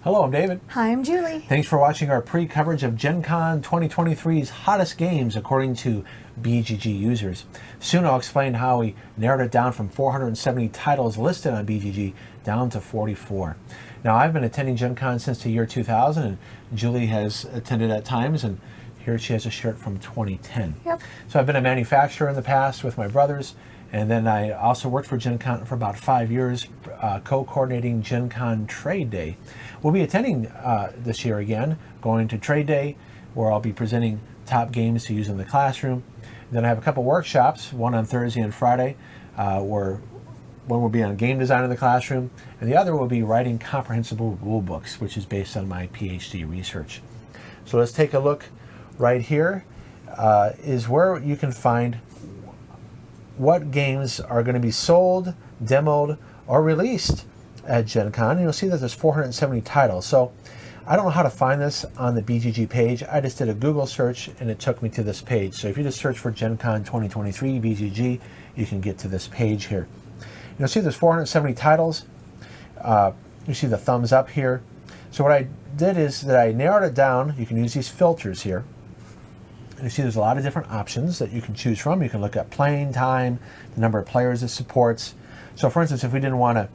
Hello, I'm David. Hi, I'm Julie. Thanks for watching our pre-coverage of Gen Con 2023's hottest games according to BGG users. Soon I'll explain how we narrowed it down from 470 titles listed on BGG down to 44. Now, I've been attending Gen Con since the year 2000, and Julie has attended at times, and here she has a shirt from 2010. Yep. So I've been a manufacturer in the past with my brothers, and then I also worked for Gen Con for about 5 years, co-coordinating Gen Con Trade Day. We'll be attending this year again, going to Trade Day, where I'll be presenting top games to use in the classroom. Then I have a couple workshops, one on Thursday and Friday, where one will be on game design in the classroom, and the other will be writing comprehensible rule books, which is based on my PhD research. So let's take a look right here, is where you can find what games are going to be sold, demoed, or released at Gen Con. And you'll see that there's 470 titles. So I don't know how to find this on the BGG page. I just did a Google search and it took me to this page. So if you just search for Gen Con 2023 BGG, you can get to this page here. You'll see there's 470 titles. You see the thumbs up here. So what I did is that I narrowed it down. You can use these filters here. And you see there's a lot of different options that you can choose from. You can look at playing time, the number of players it supports. So for instance, if we wanted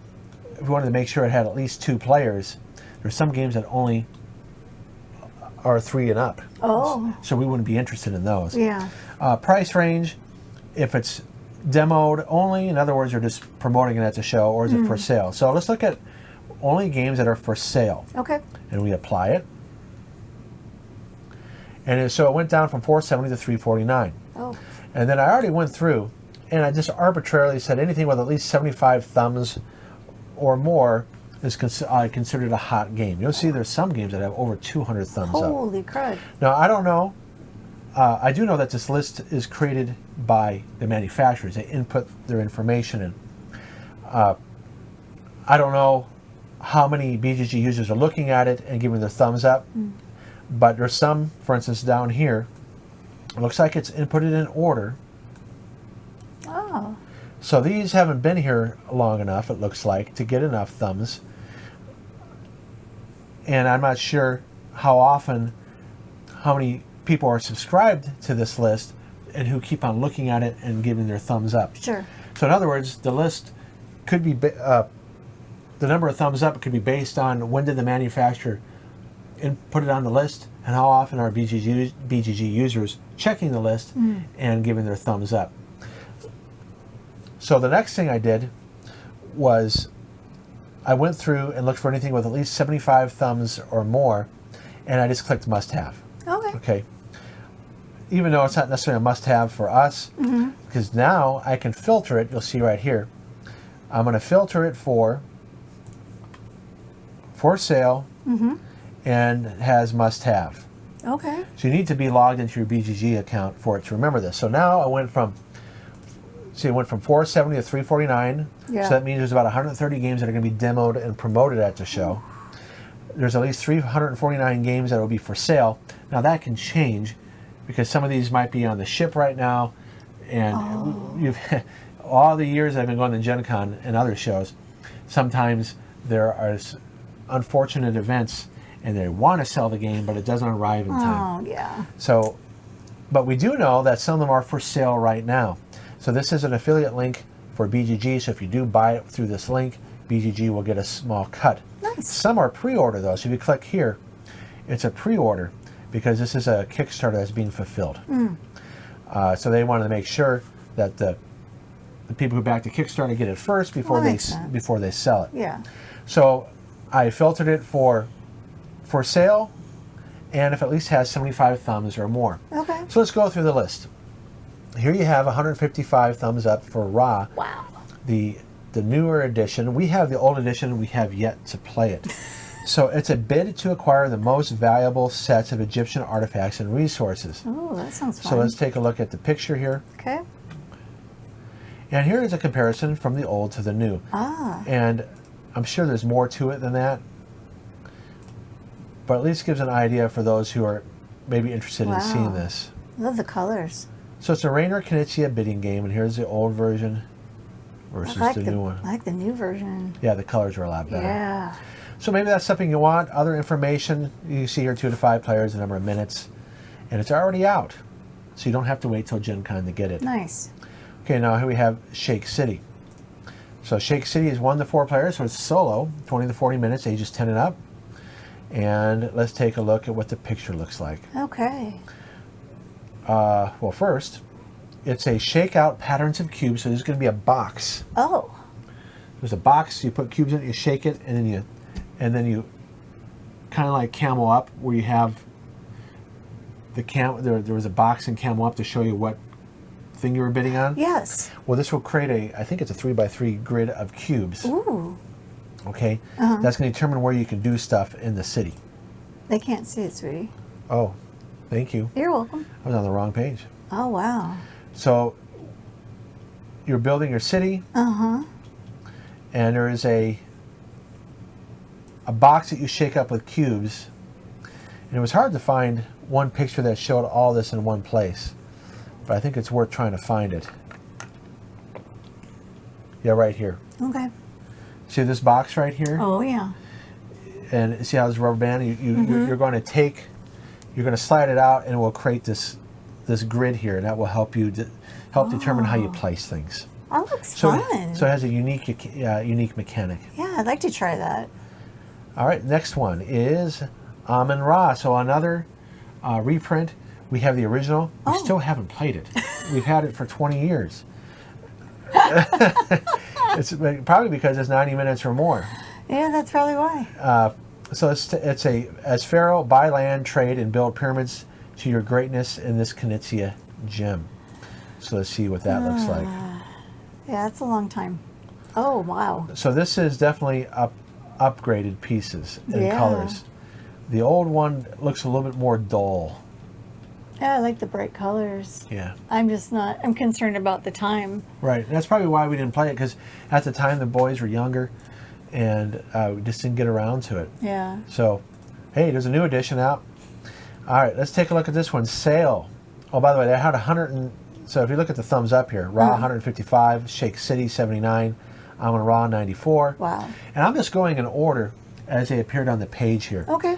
to make sure it had at least 2 players, there's some games that only are 3 and up. Oh. So we wouldn't be interested in those. Yeah. Price range, if it's demoed only, in other words, you're just promoting it at the show, or is it for sale? So let's look at only games that are for sale. Okay. And we apply it. And so it went down from 470 to 349. Oh. And then I already went through, and I just arbitrarily said anything with at least 75 thumbs or more is considered a hot game. You'll see there's some games that have over 200 thumbs up. Holy crud. Now, I don't know. I do know that this list is created by the manufacturers. They input their information in. I don't know how many BGG users are looking at it and giving their thumbs up. But there's some, for instance, down here. It looks like it's inputted in order. Oh. So these haven't been here long enough, it looks like, to get enough thumbs. And I'm not sure how many people are subscribed to this list and who keep on looking at it and giving their thumbs up. Sure. So in other words, the list could be, the number of thumbs up could be based on when did the manufacturer put it on the list, and how often are BGG users checking the list and giving their thumbs up. So the next thing I did was I went through and looked for anything with at least 75 thumbs or more, and I just clicked must have. Okay. Okay. Even though it's not necessarily a must have for us, because now I can filter it. You'll see right here. I'm going to filter it for sale, and it has must have. Okay. So you need to be logged into your BGG account for it to remember this. So now I went from 470 to 349. Yeah. So that means there's about 130 games that are going to be demoed and promoted at the show. There's at least 349 games that will be for sale. Now that can change because some of these might be on the ship right now, and you've all the years I've been going to Gen Con and other shows, sometimes there are unfortunate events and they want to sell the game, but it doesn't arrive in time. Oh, yeah. So, but we do know that some of them are for sale right now. So this is an affiliate link for BGG, so if you do buy it through this link, BGG will get a small cut. Nice. Some are pre-order though, so if you click here, it's a pre-order because this is a Kickstarter that's being fulfilled. So they wanted to make sure that the people who back the Kickstarter get it first before they sell it. Yeah. So I filtered it for sale, and if it at least has 75 thumbs or more. Okay. So let's go through the list. Here you have 155 thumbs up for Ra. Wow. The newer edition. We have the old edition. We have yet to play it. So it's a bid to acquire the most valuable sets of Egyptian artifacts and resources. Oh, that sounds fun. So let's take a look at the picture here. Okay. And here is a comparison from the old to the new. Ah. And I'm sure there's more to it than that, but at least gives an idea for those who are maybe interested in seeing this. Love the colors. So it's a Rainer Knizia bidding game, and here's the old version. versus I like the new one. I like the new version. Yeah, the colors are a lot better. Yeah. So maybe that's something you want. Other information, you see here 2 to 5 players, the number of minutes, and it's already out. So you don't have to wait till Gen Con to get it. Nice. Okay, now here we have Shake City. So Shake City is 1 to 4 players, so it's solo, 20 to 40 minutes, ages 10 and up. And let's take a look at what the picture looks like. Okay. Well, first, it's a shake out patterns of cubes, so there's going to be a box. Oh. There's a box, you put cubes in it, you shake it, and then you kind of like Camel Up, where you have the there was a box in Camel Up to show you what thing you were bidding on. Yes. Well, this will create I think it's a 3x3 grid of cubes. Ooh. Okay? Uh-huh. That's going to determine where you can do stuff in the city. They can't see it, sweetie. Oh, thank you. You're welcome. I was on the wrong page. Oh, wow. So, you're building your city, Uh-huh. and there is a box that you shake up with cubes. And it was hard to find one picture that showed all this in one place. But I think it's worth trying to find it. Yeah, right here. Okay. See this box right here? Oh, yeah. And see how this rubber band, you're going to slide it out, and it will create this grid here, and that will help you determine how you place things. That looks So, fun. so it has a unique mechanic. Yeah, I'd like to try that. All right, next one is Amun Ra. So another reprint. We have the original. We still haven't played it. We've had it for 20 years. It's probably because it's 90 minutes or more. Yeah, that's probably why. So it's as Pharaoh, buy land, trade, and build pyramids to your greatness in this Knizia gem. So let's see what that looks like. Yeah, it's a long time. Oh, wow. So this is definitely upgraded pieces and Yeah. colors. The old one looks a little bit more dull. Yeah, I like the bright colors. Yeah. I'm concerned about the time. Right. That's probably why we didn't play it, because at the time the boys were younger, and we just didn't get around to it. Yeah. So, hey, there's a new edition out. All right, let's take a look at this one. Sail. Oh, by the way, they had 100 and... So if you look at the thumbs up here, Raw 155, Shake City 79, I'm on Raw 94. Wow. And I'm just going in order as they appeared on the page here. Okay.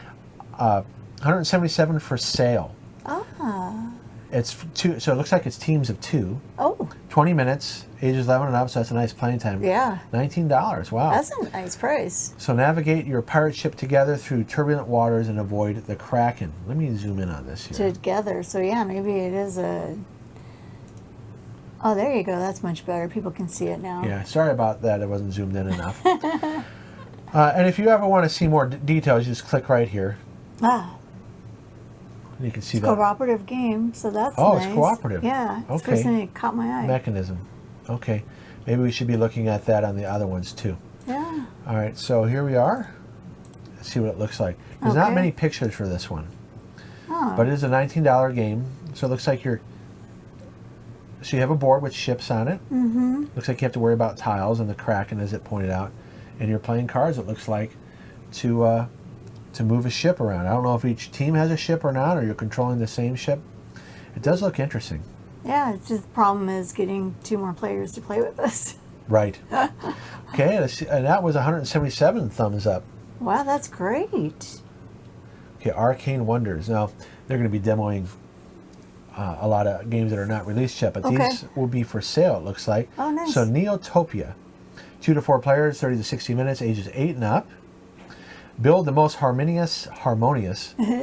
177 for Sail. Ah. It's two, so it looks like it's teams of 2. Oh. 20 minutes, ages 11 and up, so that's a nice playing time. Yeah. $19, wow. That's a nice price. So navigate your pirate ship together through turbulent waters and avoid the Kraken. Let me zoom in on this here. Together. So yeah, maybe it is a... Oh, there you go. That's much better. People can see it now. Yeah, sorry about that. It wasn't zoomed in enough. And if you ever want to see more details, you just click right here. Ah. And you can see It's that. a cooperative game, so that's Oh, nice. it's cooperative. Yeah. It's Okay. something that caught my eye. Mechanism. Okay. Maybe we should be looking at that on the other ones too. Yeah. All right, so here we are. Let's see what it looks like. There's not Okay. many pictures for this one, Oh. but it is a $19 game. So it looks like so you have a board with ships on it. Mm-hmm. Looks like you have to worry about tiles and the Kraken, as it pointed out. And you're playing cards, it looks like, to move a ship around. I don't know if each team has a ship or not, or you're controlling the same ship. It does look interesting. Yeah, it's just the problem is getting 2 more players to play with us. Right. Okay, and that was 177 thumbs up. Wow, that's great. Okay, Arcane Wonders. Now, they're going to be demoing a lot of games that are not released yet, but Okay. these will be for sale, it looks like. Oh, nice. So, Neotopia. 2 to 4 players, 30 to 60 minutes, ages 8 and up. Build the most harmonious,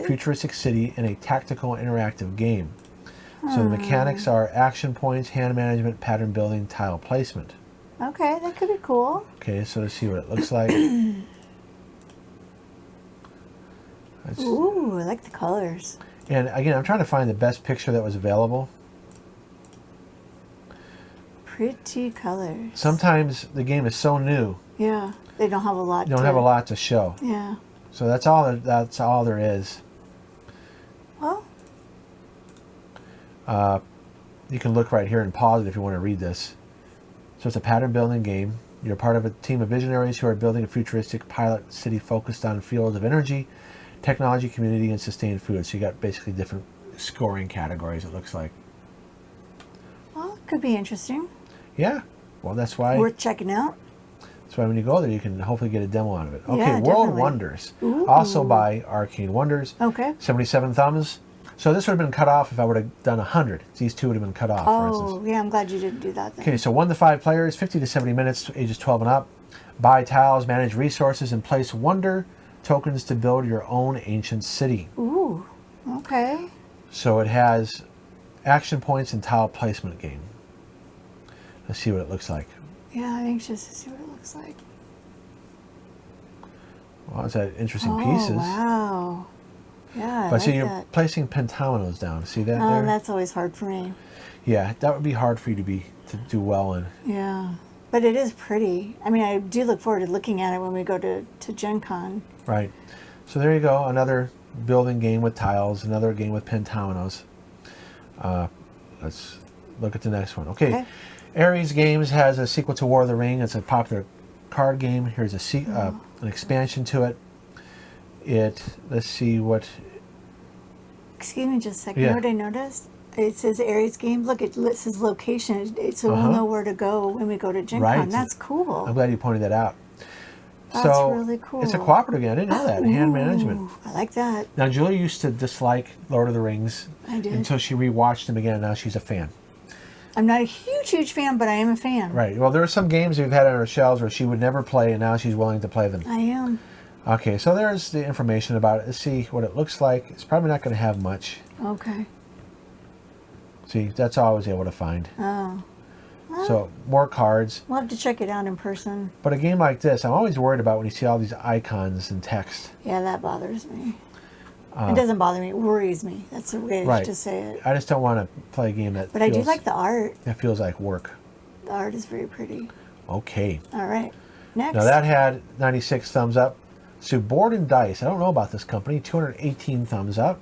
futuristic city in a tactical interactive game. So the mechanics are action points, hand management, pattern building, tile placement. Okay, that could be cool. Okay, so let's see what it looks like. Ooh, I like the colors. And again, I'm trying to find the best picture that was available. Pretty colors. Sometimes the game is so new, Yeah, they don't have a lot. you don't have a lot to show. Yeah. So that's all there is. Well. You can look right here and pause it if you want to read this. So it's a pattern building game. You're part of a team of visionaries who are building a futuristic pilot city focused on fields of energy, technology, community, and sustained food. So you got basically different scoring categories, it looks like. Well, it could be interesting. Yeah. Well, that's why. Worth checking out. That's why when you go there, you can hopefully get a demo out of it. Okay, Yeah, World definitely. Wonders. Ooh. Also by Arcane Wonders. Okay. 77 thumbs. So this would have been cut off if I would have done 100. These two would have been cut off, for instance. Oh, yeah, I'm glad you didn't do that then. Okay, so 1 to 5 players, 50 to 70 minutes, ages 12 and up. Buy tiles, manage resources, and place wonder tokens to build your own ancient city. Ooh, okay. So it has action points and tile placement game. Let's see what it looks like. Yeah, I'm anxious to see what it looks like. Well, it's got interesting Oh, pieces. wow. Yeah, I But so like you're that. placing pentaminoes down. See that Oh, there? that's always hard for me. Yeah, that would be hard for you to do well in. Yeah. But it is pretty. I mean, I do look forward to looking at it when we go to Gen Con. Right. So there you go. Another building game with tiles. Another game with pentaminos. Let's look at the next one. Okay. Ares Games has a sequel to War of the Ring. It's a popular card game. Here's an expansion to it. Let's see what. Excuse me just a second. Yeah. You know what I noticed? It says Ares Games. Look, it says location. So we'll know where to go when we go to Gen Con. That's cool. I'm glad you pointed that out. That's really cool. It's a cooperative game. I didn't know that. Hand management. I like that. Now, Julie used to dislike Lord of the Rings I did. until she rewatched them again, and now she's a fan. I'm not a huge fan, but I am a fan. Right. Well, there are some games we've had on our shelves where she would never play, and now she's willing to play them. I am. Okay, so there's the information about it. Let's see what it looks like. It's probably not going to have much. Okay. See, that's all I was able to find. Oh. So, more cards. We'll have to check it out in person. But a game like this, I'm always worried about when you see all these icons and text. Yeah, that bothers me. It doesn't bother me. It worries me. That's the way Right. to say it. I just don't want to play a game that But I do like the art. That feels like work. The art is very pretty. Okay. All right. Next. Now that had 96 thumbs up. Subordin Dice. I don't know about this company. 218 thumbs up.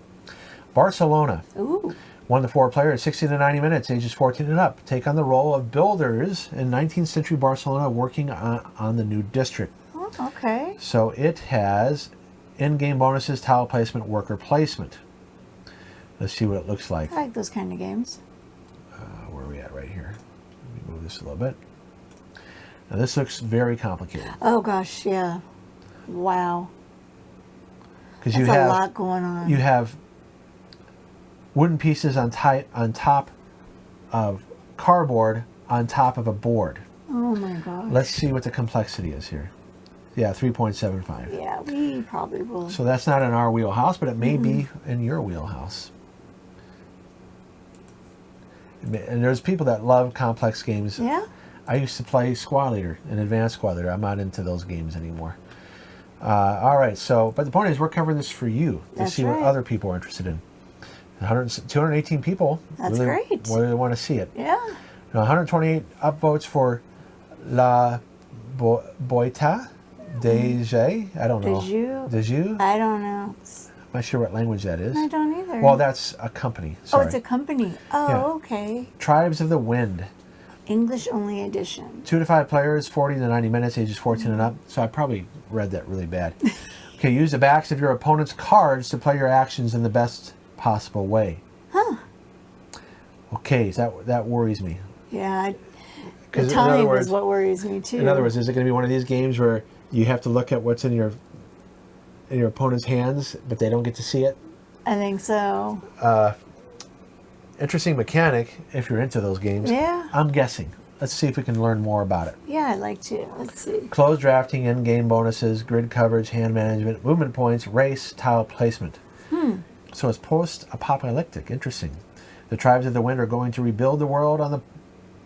Barcelona. Ooh. 1 to 4 players, 60 to 90 minutes, ages 14 and up. Take on the role of builders in 19th century Barcelona working on the new district. Oh, okay. So it has in-game bonuses, tile placement, worker placement. Let's see what it looks like. I like those kind of games. Where are we at right here? Let me move this a little bit. Now this looks very complicated. Oh, gosh, yeah. Wow. Because That's a lot going on. You have wooden pieces on top of cardboard on top of a board. Oh, my gosh. Let's see what the complexity is here. Yeah, 3.75. Yeah, we probably will. So that's not in our wheelhouse, but it may be in your wheelhouse. And there's people that love complex games. Yeah? I used to play Squad Leader and Advanced Squad Leader. I'm not into those games anymore. All right, so, but the point is we're covering this for you to That's see what right. other people are interested in. 218 people That's really, great. really want to see it. Yeah. Now, 128 upvotes for La Boita de Jay. I don't know. De Jus? I don't know. I'm not sure what language that is. I don't either. Well, that's a company. Sorry. Oh, it's a company. Oh, Yeah. okay. Tribes of the Wind. English only edition. 2 to 5 players, 40 to 90 minutes, ages 14 and up. So I probably read that really bad. Okay, use the backs of your opponent's cards to play your actions in the best possible way. Huh. Okay, that worries me. Yeah. The 'Cause in time other is words- what worries me too. In other words, is it going to be one of these games where you have to look at what's in your opponent's hands, but they don't get to see it? I think so. Interesting mechanic if you're into those games. Yeah. I'm guessing. Let's see if we can learn more about it. Yeah, I'd like to. Let's see. Closed drafting, in-game bonuses, grid coverage, hand management, movement points, race, tile placement. So it's post-apocalyptic. Interesting. The tribes of the wind are going to rebuild the world on the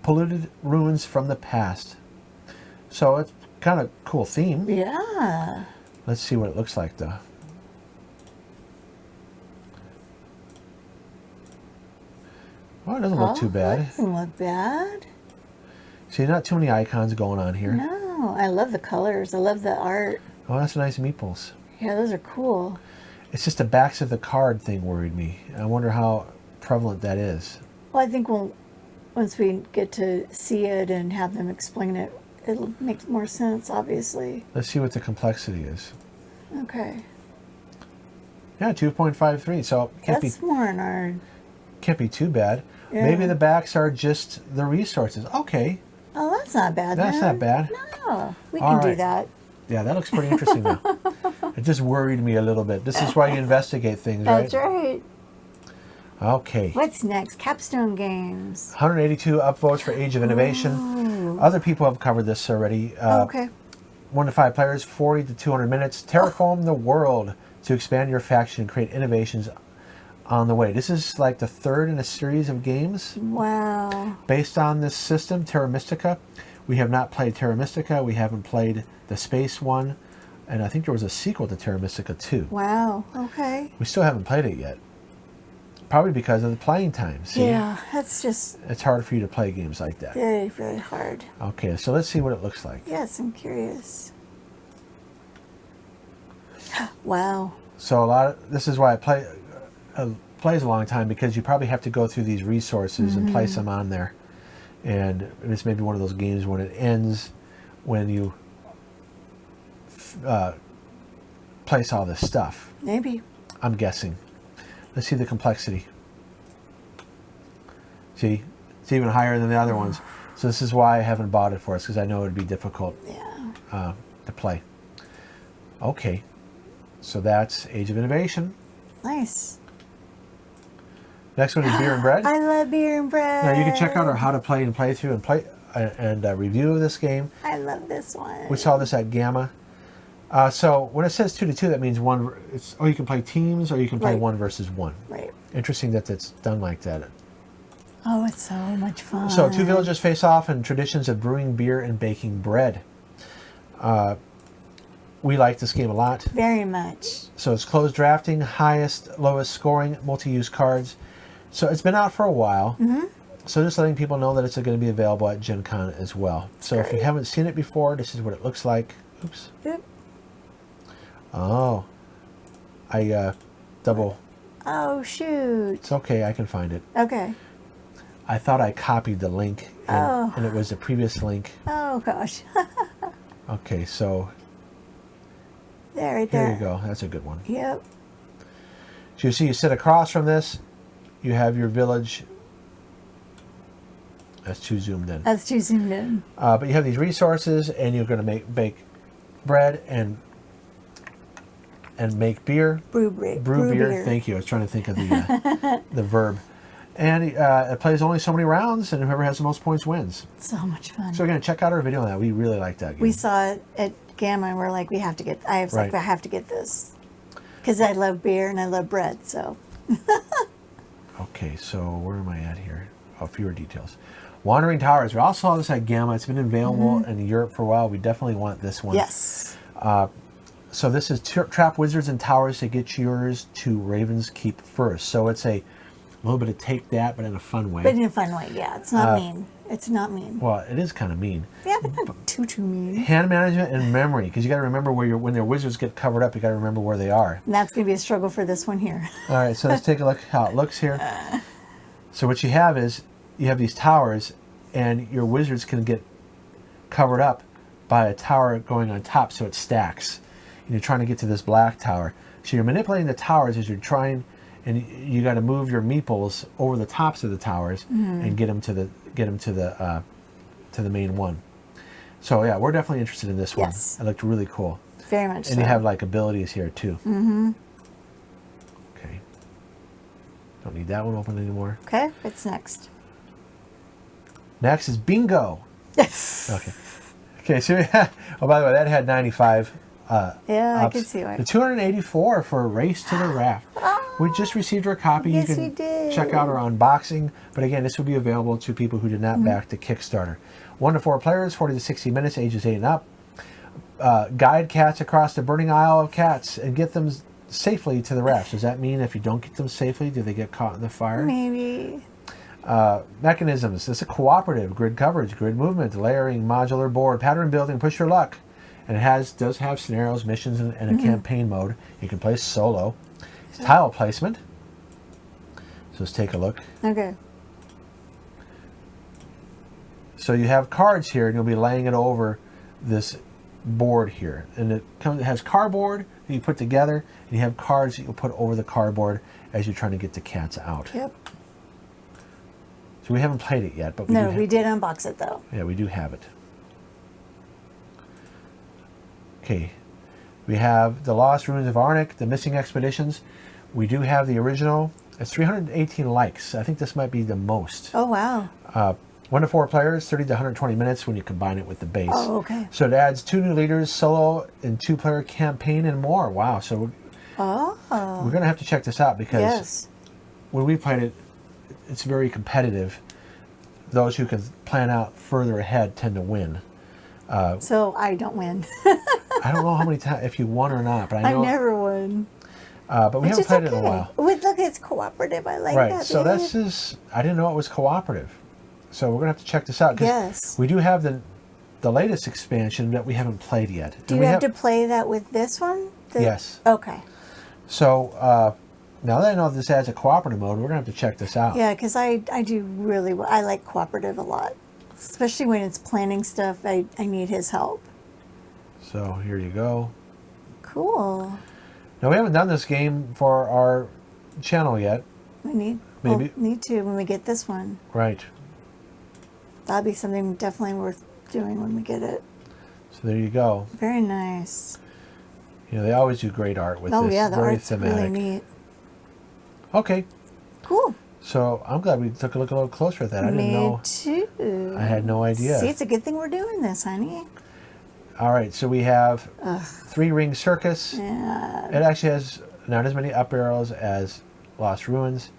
polluted ruins from the past. So it's kind of cool theme. Yeah. Let's see what it looks like, though. Oh, it doesn't look too bad. Doesn't look bad. See, not too many icons going on here. No, I love the colors. I love the art. Oh, that's nice meeples. Yeah, those are cool. It's just the backs of the card thing worried me. I wonder how prevalent that is. Well, I think once we get to see it and have them explain it, it'll make more sense, obviously. Let's see what the complexity is. Okay. Yeah, 2.53. So That's more in our... can't be too bad. Yeah. Maybe the backs are just the resources. Okay, Oh, that's not bad. That's then. not bad. No, we All can do right. that. Yeah, that looks pretty interesting though. It just worried me a little bit. This is why you investigate things, right? That's right. Okay. What's next? Capstone games. 182 upvotes for Age of Innovation. Ooh. Other people have covered this already. Okay. 1 to 5 players, 40 to 200 minutes. Terraform the world to expand your faction and create innovations on the way. This is like the third in a series of games Wow. based on this system, Terra Mystica. We have not played Terra Mystica. We haven't played the space one. And I think there was a sequel to Terra Mystica 2. Wow. Okay. We still haven't played it yet. Probably because of the playing time. See? Yeah, that's just It's hard for you to play games like that. very, very hard. Okay, so let's see what it looks like. Yes, I'm curious. Wow. So this is why I plays a long time, because you probably have to go through these resources and place them on there. And it's maybe one of those games when it ends, when you place all this stuff. Maybe. I'm guessing. Let's see the complexity. See, it's even higher than the other ones. So this is why I haven't bought it for us, because I know it would be difficult to play. Okay, so that's Age of Innovation. Nice. Next one is Beer and Bread. I love beer and bread. Now you can check out our how to play and playthrough and review of this game. I love this one. We saw this at Gamma. So when it says 2 to 2, that means one. You can play teams, or you can play 1 versus 1. Right. Interesting that it's done like that. Oh, it's so much fun. So 2 villages face off in traditions of brewing beer and baking bread. We like this game a lot. Very much. So it's closed drafting, highest, lowest scoring, multi-use cards. So it's been out for a while. So just letting people know that it's going to be available at Gen Con as well. So if you haven't seen it before, this is what it looks like. Oops. Yep. Oh, I double. Oh, shoot. It's okay, I can find it. Okay. I thought I copied the link, and it was the previous link. Oh, gosh. Okay, so There, right there. here you go. That's a good one. Yep. So you see, you sit across from this, you have your village. That's too zoomed in. That's too zoomed in. But you have these resources, and you're going to bake bread and make beer. Brew beer. Brew beer. Thank you. I was trying to think of the the verb. And it plays only so many rounds, and whoever has the most points wins. So much fun. So again, check out our video on that. We really like that game. We saw it at Gamma, and we're like, I have to get this. Because I love beer and I love bread, so. Okay, so where am I at here? Oh, fewer details. Wandering Towers. We also saw this at Gamma. It's been available in Europe for a while. We definitely want this one. Yes. So this is trap wizards and towers to get yours to Raven's Keep first. So it's a little bit of take that, but in a fun way. But in a fun way, yeah. It's not mean. It's not mean. Well, it is kind of mean. Yeah, but not too mean. Hand management and memory, because you got to remember when their wizards get covered up, you got to remember where they are. And that's going to be a struggle for this one here. All right, so let's take a look how it looks here. So what you have is you have these towers, and your wizards can get covered up by a tower going on top, so it stacks. And you're trying to get to this black tower. So you're manipulating the towers as you're trying, and you got to move your meeples over the tops of the towers and get them to the main one. So yeah, we're definitely interested in this one. Yes. It looked really cool. Very much And so. you have like abilities here too. Okay. Don't need that one open anymore. Okay, what's next? Next is Bingo. Okay. Okay, so oh, by the way, that had 95 Yeah, I ups. can see why. The 284 for Race to the Raft. We just received our copy. Yes, You we can did. check out our unboxing. But again, this will be available to people who did not back the Kickstarter. 1 to 4 players, 40 to 60 minutes, ages 8 and up. Guide cats across the burning aisle of cats and get them safely to the raft. Does that mean if you don't get them safely, do they get caught in the fire? Maybe. Mechanisms. This is a cooperative, grid coverage, grid movement, layering, modular board, pattern building, push your luck. And it does have scenarios, missions, and a campaign mode. You can play solo. It's tile placement. So let's take a look. Okay. So you have cards here, and you'll be laying it over this board here. And it has cardboard that you put together, and you have cards that you'll put over the cardboard as you're trying to get the cats out. Yep. So So we haven't played it yet, but we did unbox it though. Yeah, we do have it. Okay, we have the Lost Ruins of Arnak, the Missing Expeditions. We do have the original. It's 318 likes. I think this might be the most. Oh wow. 1 to 4 players, 30 to 120 minutes when you combine it with the base. Oh, okay. So it adds 2 new leaders, solo and 2-player campaign, and more. Wow. So we're going to have to check this out because when we played it, it's very competitive. Those who can plan out further ahead tend to win. So I don't win. I don't know how many times, if you won or not, but I know. I've never won. But we haven't played it in a while. Look, it's cooperative. I like that. Right. So this is, I didn't know it was cooperative. So we're going to have to check this out. Yes. We do have the latest expansion that we haven't played yet. Do you have to play that with this one? Yes. Okay. So now that I know this adds a cooperative mode, we're going to have to check this out. Yeah, because I do really well. I like cooperative a lot. Especially when it's planning stuff, I need his help. So here you go. Cool. Now we haven't done this game for our channel yet. We'll need to when we get this one. Right. That'll be something definitely worth doing when we get it. So there you go. Very nice. You know, they always do great art with this. Oh yeah, the very art's thematic. really neat. Okay. Cool. So I'm glad we took a look a little closer at that. I didn't know. Me too. I had no idea. See, it's a good thing we're doing this, honey. All right, so we have 3-ring circus. Yeah. It actually has not as many up arrows as Lost Ruins.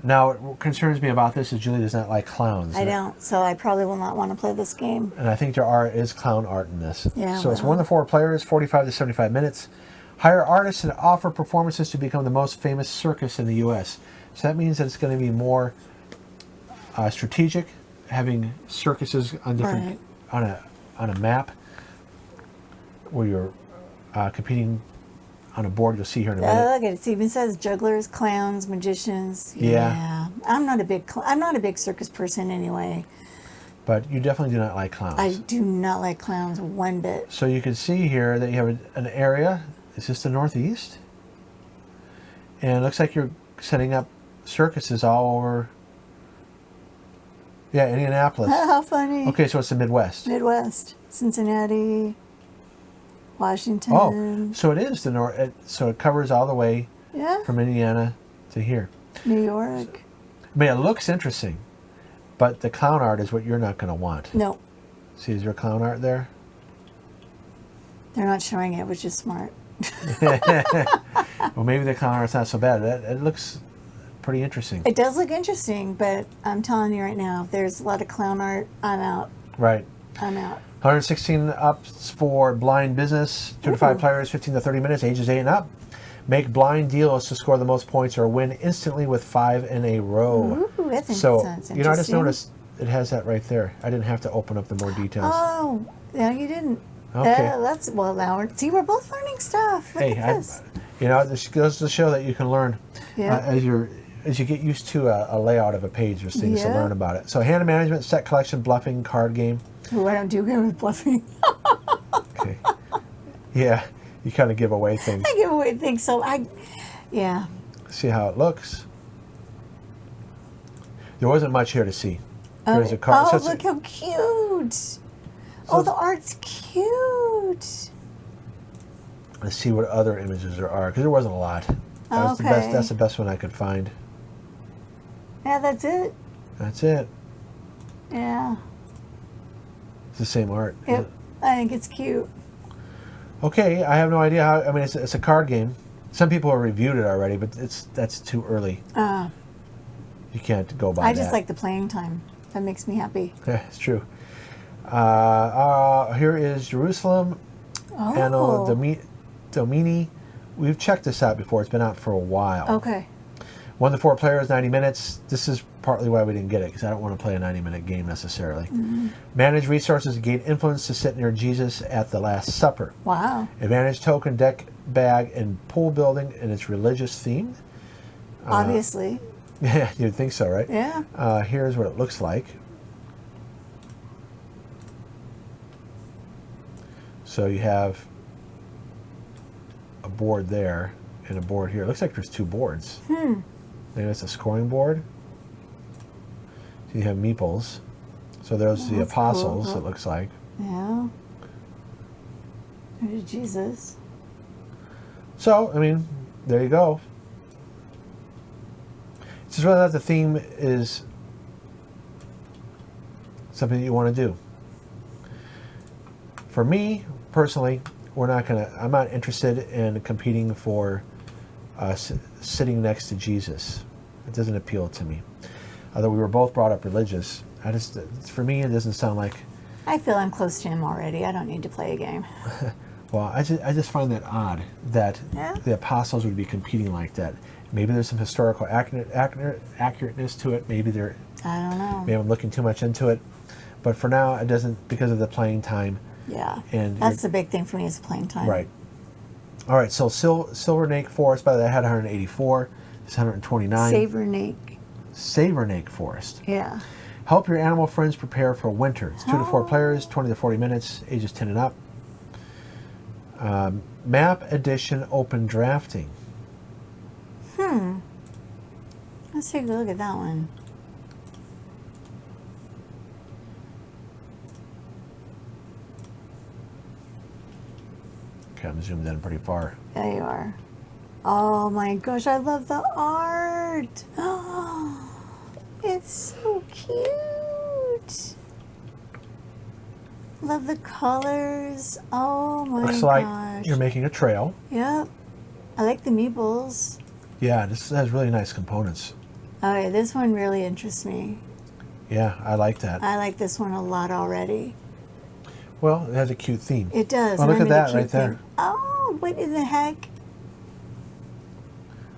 Now, what concerns me about this is Julie does not like clowns. I don't, so I probably will not want to play this game. And I think there is clown art in this. Yeah. So it's 1 to 4 players, 45 to 75 minutes. Hire artists and offer performances to become the most famous circus in the U.S. So that means that it's going to be more strategic, having circuses on different on a map where you're competing on a board. You'll see here in a minute. Look, it even says jugglers, clowns, magicians. Yeah. I'm not a big circus person anyway. But you definitely do not like clowns. I do not like clowns one bit. So you can see here that you have an area. Is this the Northeast? And it looks like you're setting up circuses all over. Yeah, Indianapolis. How funny. Okay, so it's the Midwest. Midwest. Cincinnati. Washington. Oh, so it is the North. So it covers all the way from Indiana to here. New York. I mean, it looks interesting, but the clown art is what you're not going to want. No. See, is there clown art there? They're not showing it, which is smart. Well, maybe the clown art's not so bad. It looks pretty interesting. It does look interesting, but I'm telling you right now, if there's a lot of clown art, I'm out. Right. I'm out. 116 ups for blind business. 2 to 5 players, 15 to 30 minutes, ages 8 and up. Make blind deals to score the most points or win instantly with 5 in a row. Ooh, that's interesting. You know, I just noticed it has that right there. I didn't have to open up the more details. Oh, no, you didn't. Okay. Now we're both learning stuff. Look at this. You know, this goes to show that you can learn as you get used to a layout of a page. There's things to learn about it. So hand management, set collection, bluffing, card game. Ooh, I don't do good with bluffing. Okay. Yeah, you kind of give away things. I give away things, so See how it looks. There wasn't much here to see. There's a card. Oh, look how cute. Oh, the art's cute. Let's see what other images there are, because there wasn't a lot. That's the best. That's the best one I could find. Yeah, that's it. That's it. Yeah. It's the same art. Yep. I think it's cute. Okay, I have no idea how. I mean, it's a card game. Some people have reviewed it already, but that's too early. You can't go by that. I just like the playing time. That makes me happy. Yeah, it's true. Here is Jerusalem. Oh. And Domini. We've checked this out before. It's been out for a while. Okay. 1 to 4 players, 90 minutes. This is partly why we didn't get it, because I don't want to play a 90-minute game necessarily. Mm-hmm. Manage resources to gain influence to sit near Jesus at the Last Supper. Wow. Advantage token, deck, bag, and pool building, and it's religious themed. Obviously. Yeah, you'd think so, right? Yeah. Here's what it looks like. So you have a board there and a board here. It looks like there's 2 boards. Maybe it's a scoring board. You have meeples. So there's the that's apostles, cool. it looks like. Yeah. There's Jesus. So, I mean, there you go. It's just whether or not the theme is something that you want to do. For me, personally, I'm not interested in competing for sitting next to Jesus. It doesn't appeal to me. Although we were both brought up religious, for me, it doesn't sound like... I feel I'm close to him already. I don't need to play a game. Well, I just find that odd that the apostles would be competing like that. Maybe there's some historical accurateness to it. Maybe there... I don't know. Maybe I'm looking too much into it. But for now, it doesn't, because of the playing time. Yeah, and that's the big thing for me is playing time. Right. All right, so Silvernake Forest, by the way, I had 184. It's 129. Savernake Forest. Yeah. Help your animal friends prepare for winter. It's 2 to 4 players, 20 to 40 minutes, ages 10 and up. Map edition open drafting. Let's take a look at that one. Okay, I'm zoomed in pretty far. There you are. Oh my gosh, I love the art. Oh, it's so cute. Love the colors. Oh my Looks gosh. like you're making a trail. Yep. I like the meeples. Yeah, this has really nice components. Okay, this one really interests me. Yeah, I like that. I like this one a lot already. Well, it has a cute theme. It does. Oh, look and at I that mean a right cute there. thing. Oh, what in the heck?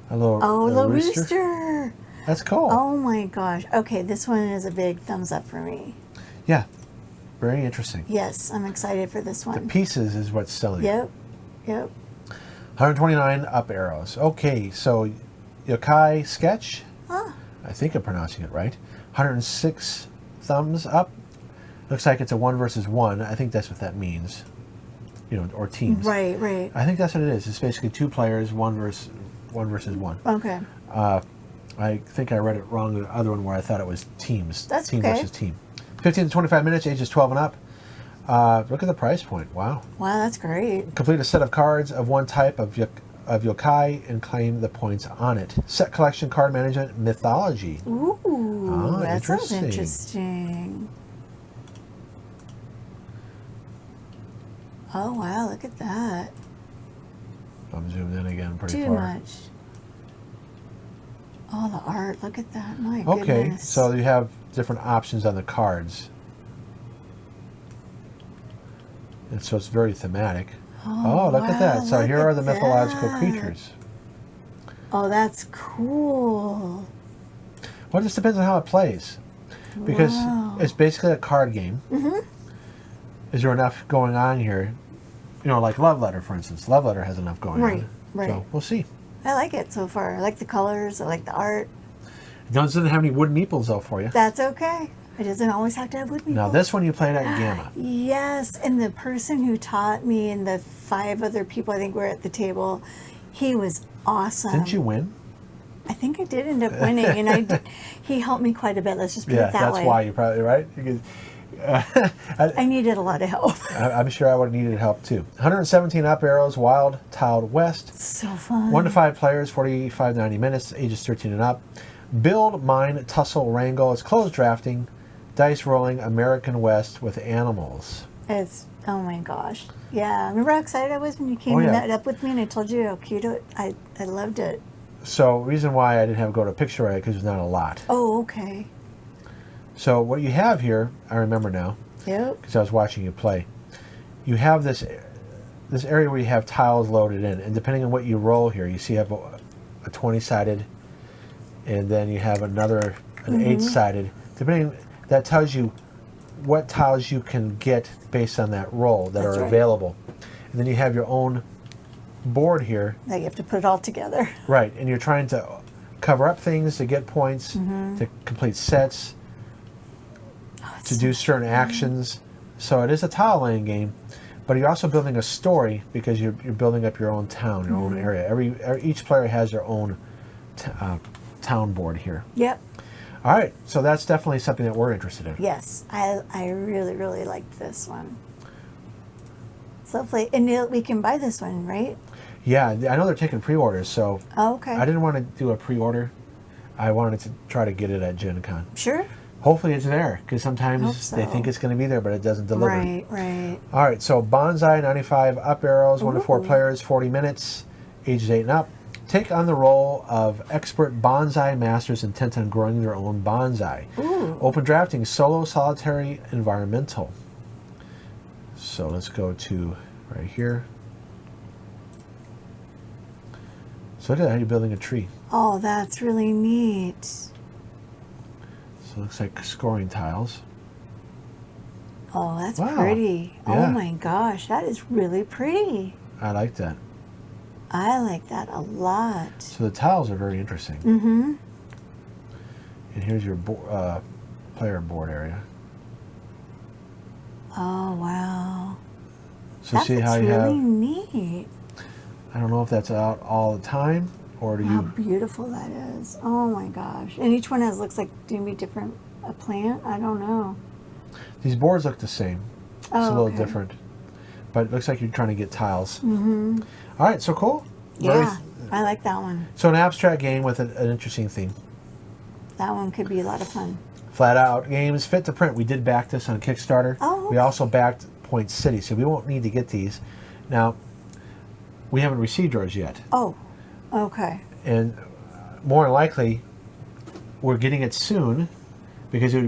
A little, little rooster. That's cool. Oh my gosh. Okay, this one is a big thumbs up for me. Yeah, very interesting. Yes, I'm excited for this The one. pieces is what's selling. Yep. Yep. 129 up arrows. Okay, so Yokai sketch. Huh. I think I'm pronouncing it right. 106 thumbs up. Looks like it's a 1 versus 1. I think that's what that means. You know, or teams. Right, right. I think that's what it is. It's basically 2 players, 1 versus 1. Okay. I think I read it wrong in the other one where I thought it was teams. That's team okay. versus team. 15 to 25 minutes, ages 12 and up. Look at the price point. Wow. Wow, that's great. Complete a set of cards of one type of yokai and claim the points on it. Set collection, card management, mythology. Ooh, that sounds interesting. interesting. Oh, wow, look at that. I'm zoomed in again pretty Too far. much. Oh, the art, look at that. My Okay, goodness. so you have different options on the cards. And so it's very thematic. Oh, look at that. So look here are at the mythological that. creatures. Oh, that's cool. Well, it just depends on how it plays. Because Wow. it's basically a card game. Mm-hmm. Is there enough going on here? You know, like Love Letter, for instance. Love Letter has enough going on. Right. So we'll see. I like it so far. I like the colors. I like the art. It doesn't have any wood meeples, though, for you. That's okay. It doesn't always have to have wood Now, meeples. this one you played at Gamma. Yes, and the person who taught me and the 5 other people I think were at the table, he was awesome. Didn't you win? I think I did end up winning, and he helped me quite a bit. Let's just put Yeah, it that that's way. why you probably, right? Because, I needed a lot of help. I'm sure I would have needed help, too. 117 up arrows, wild, tiled west. So fun. 1 to 5 players, 45 90 minutes, ages 13 and up. Build, mine, tussle, wrangle. It's closed drafting. Dice rolling, American West with animals. It's, oh my gosh. Yeah, remember how excited I was when you came Oh, and yeah. met up with me and I told you how cute I loved it. So, reason why I didn't have go to picture right because there's not a lot. Oh, okay. So, what you have here, I remember now, Yep. because I was watching you play. You have this area where you have tiles loaded in, and depending on what you roll here, you see you have a 20-sided, and then you have an 8-sided. Depending, that tells you what tiles you can get based on that roll that That's are right. available. And then you have your own board here. Now you have to put it all together. Right, and you're trying to cover up things to get points, to complete sets, to do certain actions. So it is a tile laying game, but you're also building a story because you're building up your own town, your own area. Each player has their own town board here. Yep. All right, so that's definitely something that we're interested in. Yes, I really, really liked this one. So hopefully, and we can buy this one, right? Yeah, I know they're taking pre-orders, so Oh, okay. I didn't want to do a pre-order. I wanted to try to get it at Gen Con. Sure. Hopefully it's there, because sometimes Hope so. they think it's going to be there, but it doesn't deliver. Right, right. All right, so Bonsai, 95 up arrows, 1 to 4 Ooh. players, 40 minutes, ages 8 and up. Take on the role of expert bonsai masters intent on growing their own bonsai. Ooh. Open drafting, solo, solitary, environmental. So let's go to right here. So look at how you're building a tree. Oh, that's really neat. So it looks like scoring tiles. Oh, that's Wow. pretty. Yeah. Oh my gosh, that is really pretty. I like that. I like that a lot. So the tiles are very interesting. Mm-hmm. And here's your player board area. Oh, wow. So That see looks how you really have, neat. I don't know if that's out all the time, or do How you, beautiful that is. Oh my gosh. And each one looks like maybe different, a plant? I don't know. these boards look the same. It's Oh, a little okay. different. But it looks like you're trying to get tiles. Mm-hmm. All right, so cool. Yeah, I like that one. So an abstract game with an interesting theme. That one could be a lot of fun. Flat out games, fit to print. We did back this on Kickstarter. Oh, We okay. also backed Point City, so we won't need to get these. Now, we haven't received ours yet. Oh, okay. And more than likely, we're getting it soon, because it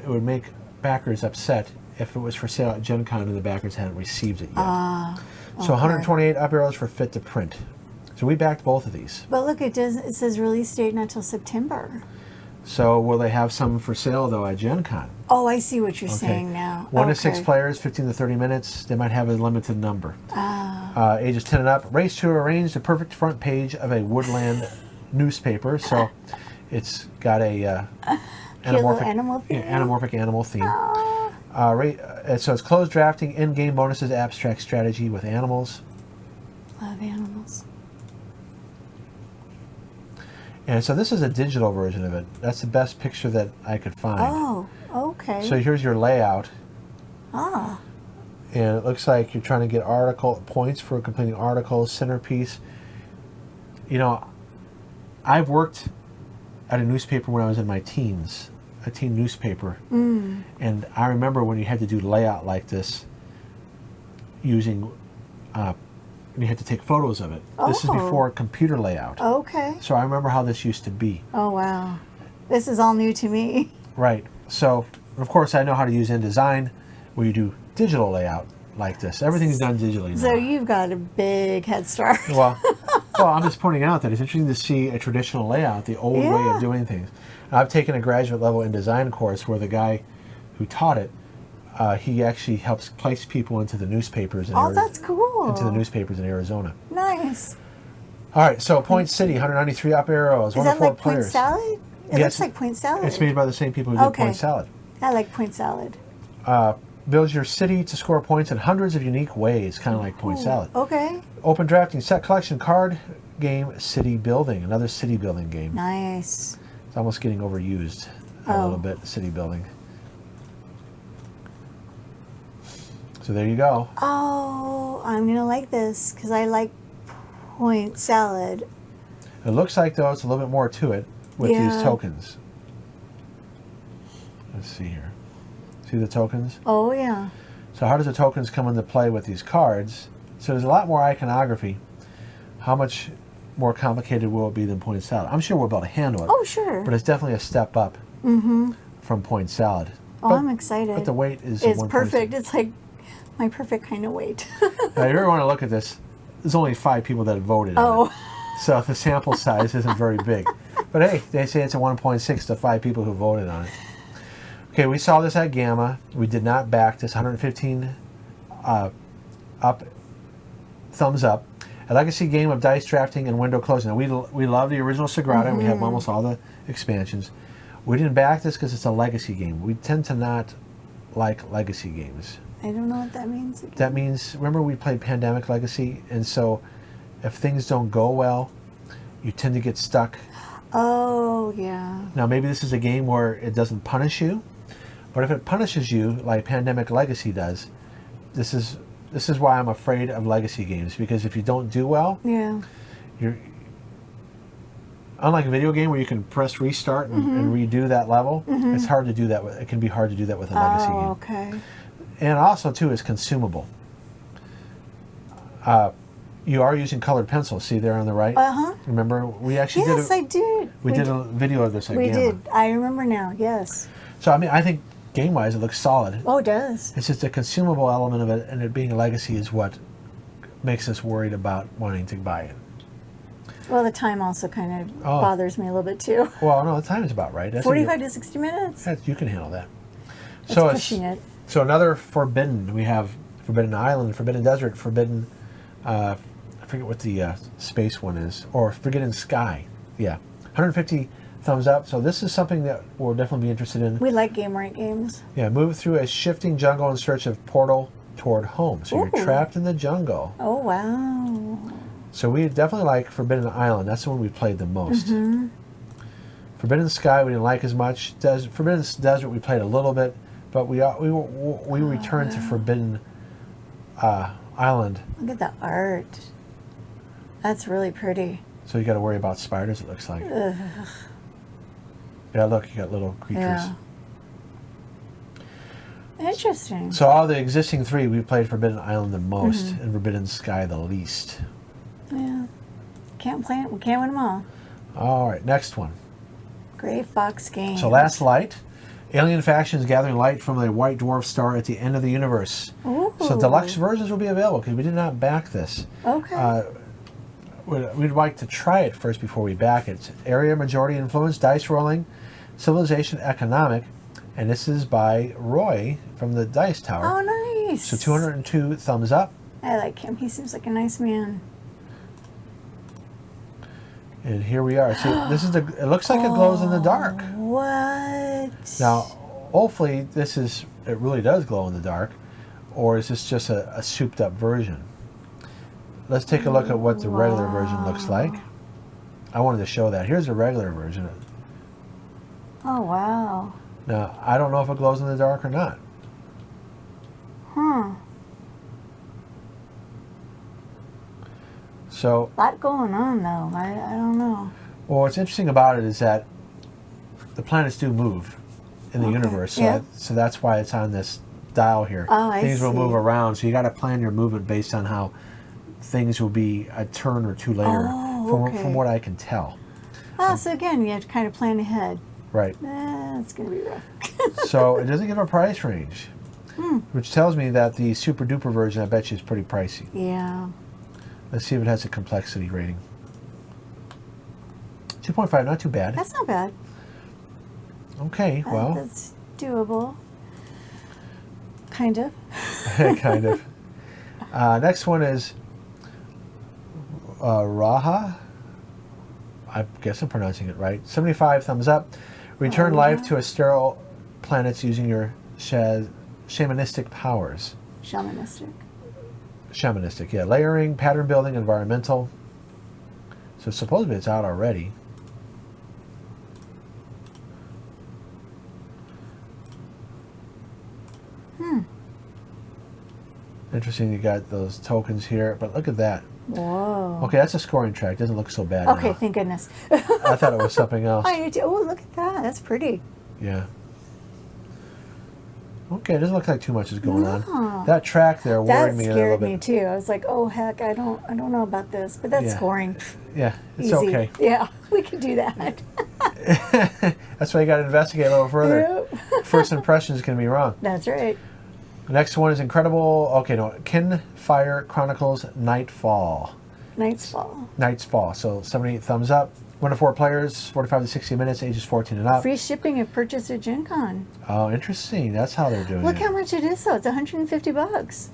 would make backers upset if it was for sale at Gen Con and the backers hadn't received it yet. So 128 up arrows for fit to print. So we backed both of these. But look, it says release date not until September. So will they have some for sale though at Gen Con? Oh, I see what you're Okay. saying now. 1 to 6 Okay. players, 15 to 30 minutes. They might have a limited number. Ah. Ages 10 and up. Race to arrange the perfect front page of a woodland newspaper. So it's got a Cute little animal theme. anamorphic animal theme. Ah. So it's closed drafting, in-game bonuses, abstract strategy with animals. Love animals. And so this is a digital version of it. That's the best picture that I could find. Oh, okay. So here's your layout. Ah. And it looks like you're trying to get article points for completing articles, centerpiece. You know, I've worked at a newspaper when I was in my teens, a teen newspaper. Mm. And I remember when you had to do layout like this using, you had to take photos of it. This is Oh. before computer layout. Okay. So I remember how this used to be. Oh, wow. This is all new to me. Right. So, of course, I know how to use InDesign, where you do digital layout like this. Everything's done digitally now. So you've got a big head start. Well, I'm just pointing out that it's interesting to see a traditional layout, the old way Yeah. of doing things. I've taken a graduate level InDesign course where the guy who taught it, he actually helps place people into the newspapers in Oh, that's cool. into the newspapers in Arizona. Nice. All right, so Point City, 193 up arrows, Is 1 to that 4 like players. Point Salad? It Yes. looks like Point Salad. It's made by the same people who did Okay. Point Salad. I like Point Salad. Build your city to score points in hundreds of unique ways, kind of like Point Salad. Okay. Open drafting, set collection card game, city building, another city building game. Nice. It's almost getting overused a Oh. little bit, city building. So there you go. Oh, I'm going to like this because I like Point Salad. It looks like, though, it's a little bit more to it with these Yeah. tokens. Let's see here. See the tokens? Oh, yeah. So how does the tokens come into play with these cards? So there's a lot more iconography. How much more complicated will it be than Point Salad? I'm sure we'll be able to handle it. Oh, sure. But it's definitely a step up from Point Salad. Oh, But- I'm excited. But the weight is It's 1.6. perfect. It's like my perfect kind of weight. Now, if you ever want to look at this, there's only 5 people that have voted on Oh. it. So the sample size isn't very big. But hey, they say it's a 1.6 to 5 people who voted on it. Okay, we saw this at Gamma. We did not back this. 115 up, thumbs up. A legacy game of dice drafting and window closing. Now, we love the original Sagrada, and we have almost all the expansions. We didn't back this because it's a legacy game. We tend to not like legacy games. I don't know what that means. That means, remember we played Pandemic Legacy, and so if things don't go well, you tend to get stuck Oh, yeah. Now, maybe this is a game where it doesn't punish you, but if it punishes you like Pandemic Legacy does, this is why I'm afraid of legacy games, because if you don't do well, Yeah. you're unlike a video game where you can press restart and redo that level. It's hard to do that. It can be hard to do that with a legacy game. Okay. And also, too, it's consumable. You are using colored pencils. See there on the right? Uh-huh. Remember, we actually Yes, I did. we did a video of this at We Gamma. did. I remember now. Yes. So, I mean, I think game-wise, it looks solid. Oh, it does. It's just a consumable element of it, and it being a legacy is what makes us worried about wanting to buy it. Well, the time also kind of bothers me a little bit too. Well, no, the time is about right. That's 45 to 60 minutes. you can handle that. It's pushing it. So another Forbidden. We have Forbidden Island, Forbidden Desert, Forbidden... I forget what the space one is. Or Forbidden Sky. Yeah. 150 thumbs up. So this is something that we'll definitely be interested in. We like game rank games. Yeah, move through a shifting jungle in search of portal toward home. So you're trapped in the jungle. Oh, wow. So we definitely like Forbidden Island. That's the one we played the most. Forbidden Sky we didn't like as much. Forbidden Desert we played a little bit, but we returned to Forbidden Island. Look at the art. That's really pretty. So you got to worry about spiders. It looks like. Ugh. Yeah, look, you got little creatures. Yeah. Interesting. So all the existing three, we played Forbidden Island the most, and Forbidden Sky the least. Yeah. Can't play it. We can't win them all. All right, next one. Gray Fox Games. So Last Light. Alien factions gathering light from the white dwarf star at the end of the universe. Ooh. So deluxe versions will be available because we did not back this. Okay. We'd like to try it first before we back it. Area majority influence, dice rolling, civilization economic, and this is by Roy from the Dice Tower. Oh, nice. So 202 thumbs up. I like him. He seems like a nice man. And here we are. See, this is it looks like it glows in the dark. What? Now, hopefully it really does glow in the dark, or is this just a souped up version? Let's take a look at what the regular version looks like. I wanted to show that. Here's the regular version. Oh, wow. Now, I don't know if it glows in the dark or not. Huh. So, A lot going on, though. I don't know. well, what's interesting about it is that the planets do move in the universe. So, Yeah. so that's why it's on this dial here. Oh, I Things will see. move around. So you got to plan your movement based on how things will be a turn or two later, Oh, okay. from what I can tell. Oh, so again, you have to kind of plan ahead. Right. That's going to be rough. So it doesn't give a price range, which tells me that the super duper version, I bet you, is pretty pricey. Yeah. Let's see if it has a complexity rating. 2.5, not too bad. That's not bad. Okay, well, That's doable. Kind of. kind of. Next one is Raha. I guess I'm pronouncing it right. 75 thumbs up. Return life to a sterile planets using your shamanistic powers. Shamanistic. Shamanistic, yeah. Layering, pattern building, environmental. So supposedly it's out already. Interesting, you got those tokens here, but look at that. Whoa. Okay, that's a scoring track. Doesn't look so bad Okay, now. thank goodness. I thought it was something else. I do. Oh, look at that. That's pretty. Yeah. Okay, it doesn't look like too much is going No. on. That track there That worried me a little scared bit. me too. I was like, oh heck, I don't know about this, but that's Yeah. scoring. Yeah, it's Easy. okay. Yeah, we can do that. That's why you got to investigate a little further. Yep. First impression is going to be wrong. That's right. The next one is incredible. Okay, no, Kinfire Chronicles Nightfall. Nightfall. So 78 thumbs up. 1 to 4 players, 45 to 60 minutes, ages 14 and up. Free shipping if purchased at Gen Con. Oh, interesting. That's how they're doing Look it. how much it is though. It's $150.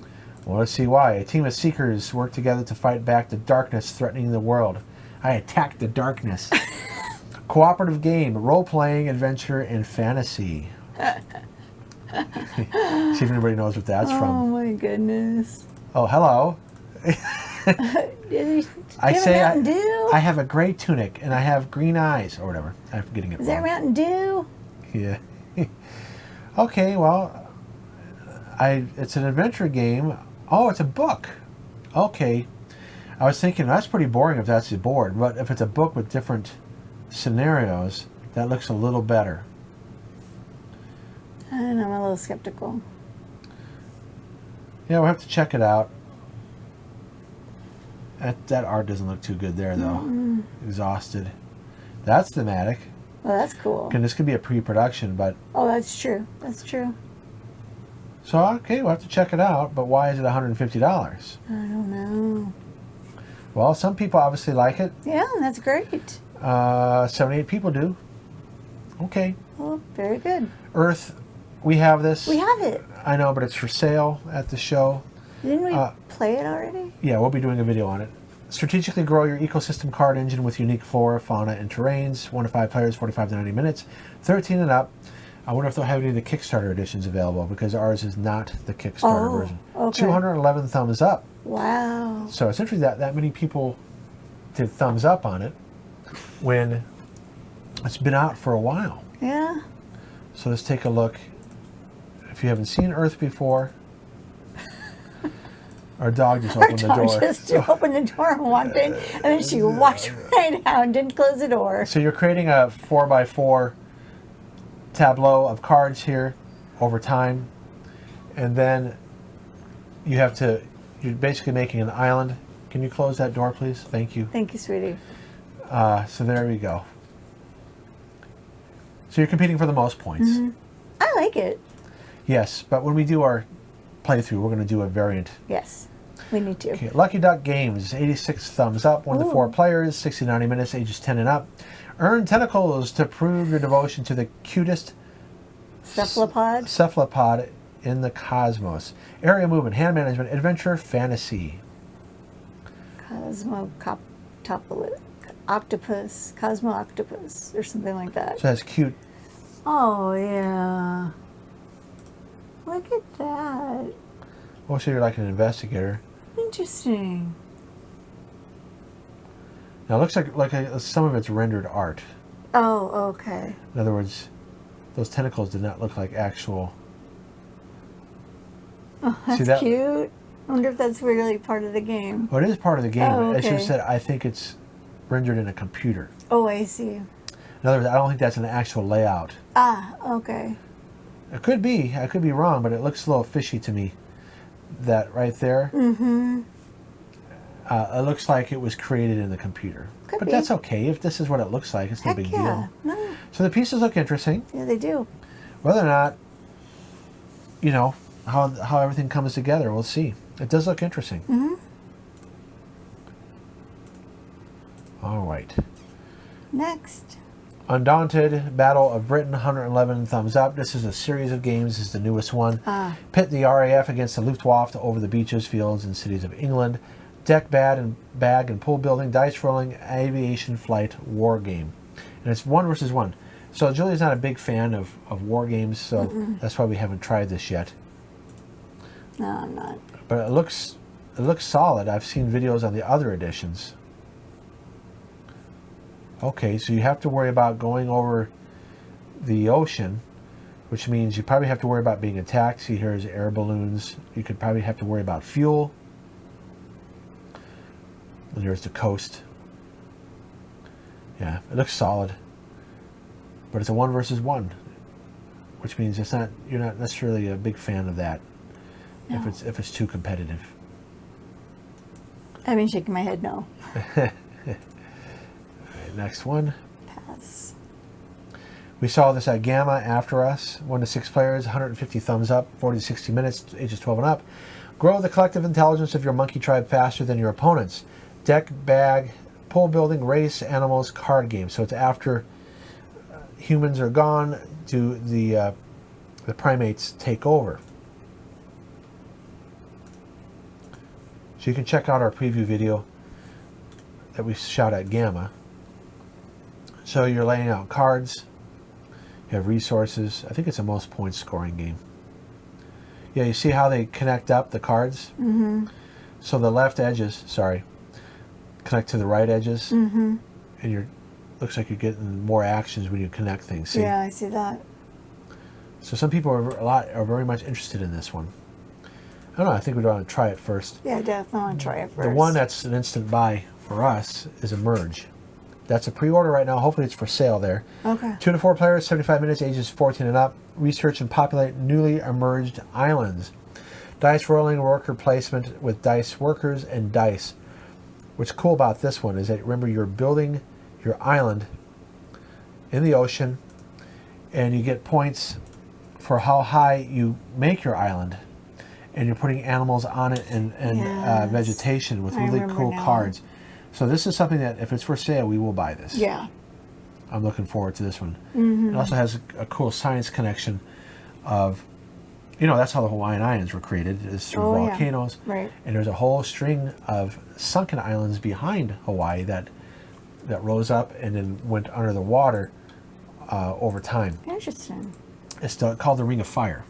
Well, let's see why. A team of seekers work together to fight back the darkness threatening the world. I attack the darkness. Cooperative game, role-playing, adventure, and fantasy. See if anybody knows what that's Oh from. my goodness. Oh, hello. I say Mountain Dew? I have a gray tunic and I have green eyes or whatever. I'm getting it Is wrong. there Mountain Dew? Yeah. Okay, well, it's an adventure game. Oh, it's a book. Okay. I was thinking that's pretty boring if that's the board, but if it's a book with different scenarios, that looks a little better. I don't know, I'm a little skeptical. Yeah, we'll have to check it out. That art doesn't look too good there, though. Mm-mm. Exhausted. That's thematic. Well, that's cool. And this could be a pre-production, but... Oh, that's true. That's true. So, okay, we'll have to check it out, but why is it $150? I don't know. Well, some people obviously like it. Yeah, that's great. 78 people do. Okay. Well, very good. Earth, we have this. We have it. I know, but it's for sale at the show. Didn't we play it already? Yeah, we'll be doing a video on it. Strategically grow your ecosystem card engine with unique flora, fauna, and terrains. 1 to 5 players, 45 to 90 minutes. 13 and up. I wonder if they'll have any of the Kickstarter editions available, because ours is not the Kickstarter version. Okay. 211 thumbs up. Wow. So it's interesting that many people did thumbs up on it when it's been out for a while. Yeah. So let's take a look. If you haven't seen Earth before, our dog just opened the door. Our dog just opened the door and walked in, and then she walked right out and didn't close the door. So you're creating a 4x4 tableau of cards here over time, and then you're basically making an island. Can you close that door, please? Thank you. Thank you, sweetie. So there we go. So you're competing for the most points. Mm-hmm. I like it. Yes, but when we do our playthrough, we're going to do a variant. Yes, we need to. Okay, Lucky Duck Games, 86 thumbs up, 1 to 4 players, 60 to 90 minutes, ages 10 and up. Earn tentacles to prove your devotion to the cutest cephalopod in the cosmos. Area movement, hand management, adventure, fantasy. Cosmo Octopus, Cosmo Octopus, or something like that. So that's cute. Oh, yeah. Look at that. Oh, so you're like an investigator. Interesting. Now it looks like some of it's rendered art. Oh, okay. In other words, those tentacles did not look like actual. Oh, that's cute. I wonder if that's really part of the game. Well, it is part of the game. Oh, okay. As you said, I think it's rendered in a computer. Oh, I see. In other words, I don't think that's an actual layout. Ah, okay. It could be. I could be wrong, but it looks a little fishy to me. That right there. Mm-hmm. It looks like it was created in the computer. Could but be. that's okay. If this is what it looks like, it's no Heck big yeah. deal. No. So the pieces look interesting. Yeah, they do. Whether or not, you know, how everything comes together, we'll see. It does look interesting. Mm-hmm. All right. Next. Undaunted, Battle of Britain, 111 thumbs up. This is a series of games. This is the newest one. Pit the RAF against the Luftwaffe over the beaches, fields, and cities of England. Deck, bag, and pool building, dice rolling, aviation flight, war game. And it's 1 versus 1. So Julia's not a big fan of war games, so that's why we haven't tried this yet. No, I'm not. But it looks solid. I've seen videos on the other editions. Okay, so you have to worry about going over the ocean, which means you probably have to worry about being attacked. See, here's air balloons. You could probably have to worry about fuel. And there's the coast. Yeah, it looks solid. But it's a 1 versus 1, which means you're not necessarily a big fan of that. No. If it's too competitive. I've been shaking my head no. Next one. Pass. We saw this at Gamma after us. 1 to 6 players, 150 thumbs up, 40 to 60 minutes, ages 12 and up. Grow the collective intelligence of your monkey tribe faster than your opponents. Deck, bag, pool building, race, animals, card game. So it's after humans are gone, do the primates take over. So you can check out our preview video that we shot at Gamma. So you're laying out cards, you have resources. I think it's a most points scoring game. Yeah, you see how they connect up the cards? Mm-hmm. So the left edges, sorry, connect to the right edges. Mm-hmm. And looks like you're getting more actions when you connect things. See? Yeah, I see that. So some people are very much interested in this one. I don't know. I think we'd want to try it first. Yeah, definitely want to try it first. The one that's an instant buy for us is Emerge. That's a pre-order right now. Hopefully it's for sale there. Okay. 2 to 4 players, 75 minutes, ages 14 and up. Research and populate newly emerged islands. Dice rolling, worker placement with dice workers and dice. What's cool about this one is that, remember, you're building your island in the ocean, and you get points for how high you make your island. And you're putting animals on it and Yes. vegetation with I really remember cool now. cards. So this is something that, if it's for sale, we will buy this. Yeah. I'm looking forward to this one. Mm-hmm. It also has a cool science connection of, that's how the Hawaiian Islands were created, is through volcanoes. Yeah. Right. And there's a whole string of sunken islands behind Hawaii that rose up and then went under the water over time. Interesting. It's called the Ring of Fire.